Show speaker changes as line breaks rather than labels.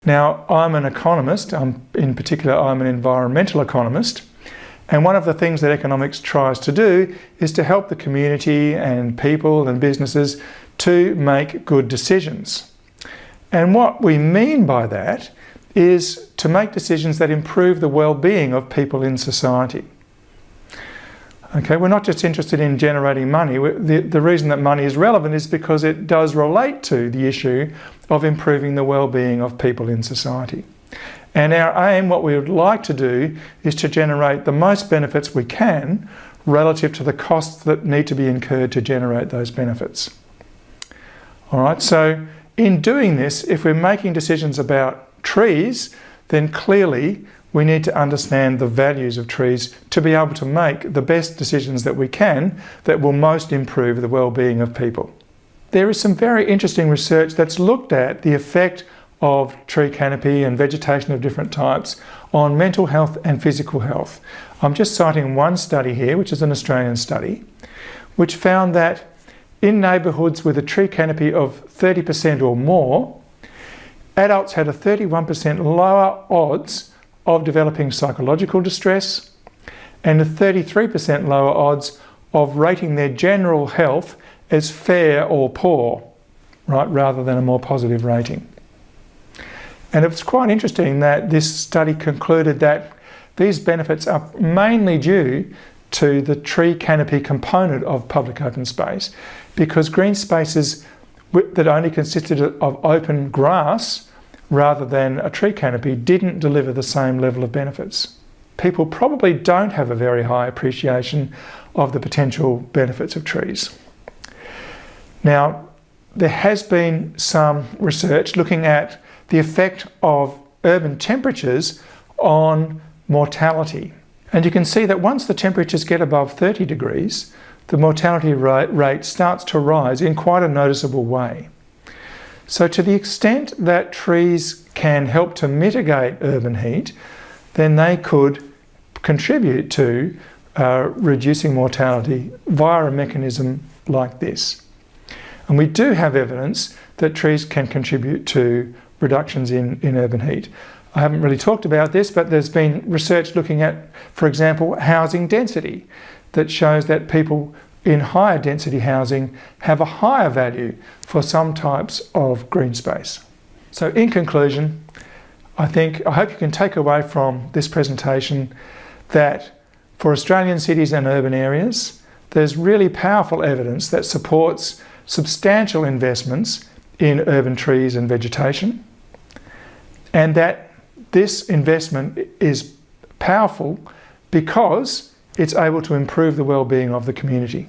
Now, I'm an economist. In particular, I'm an environmental economist. And one of the things that economics tries to do is to help the community and people and businesses to make good decisions. And what we mean by that is to make decisions that improve the well-being of people in society. Okay, we're not just interested in generating money. The reason that money is relevant is because it does relate to the issue of improving the well-being of people in society. And our aim, what we would like to do, is to generate the most benefits we can relative to the costs that need to be incurred to generate those benefits. All right, so in doing this, if we're making decisions about trees, then clearly we need to understand the values of trees to be able to make the best decisions that we can that will most improve the well-being of people. There is some very interesting research that's looked at the effect of tree canopy and vegetation of different types on mental health and physical health. I'm just citing one study here, which is an Australian study, which found that in neighbourhoods with a tree canopy of 30% or more, adults had a 31% lower odds of developing psychological distress and a 33% lower odds of rating their general health as fair or poor, right, rather than a more positive rating. And it's quite interesting that this study concluded that these benefits are mainly due to the tree canopy component of public open space, because green spaces that only consisted of open grass rather than a tree canopy didn't deliver the same level of benefits. People probably don't have a very high appreciation of the potential benefits of trees. Now, there has been some research looking at the effect of urban temperatures on mortality. And you can see that once the temperatures get above 30 degrees, the mortality rate starts to rise in quite a noticeable way. So to the extent that trees can help to mitigate urban heat, then they could contribute to reducing mortality via a mechanism like this. And we do have evidence that trees can contribute to reductions in urban heat. I haven't really talked about this, but there's been research looking at, for example, housing density that shows that people in higher density housing have a higher value for some types of green space. So in conclusion, I hope you can take away from this presentation that for Australian cities and urban areas, there's really powerful evidence that supports substantial investments in urban trees and vegetation, and that this investment is powerful because it's able to improve the well-being of the community.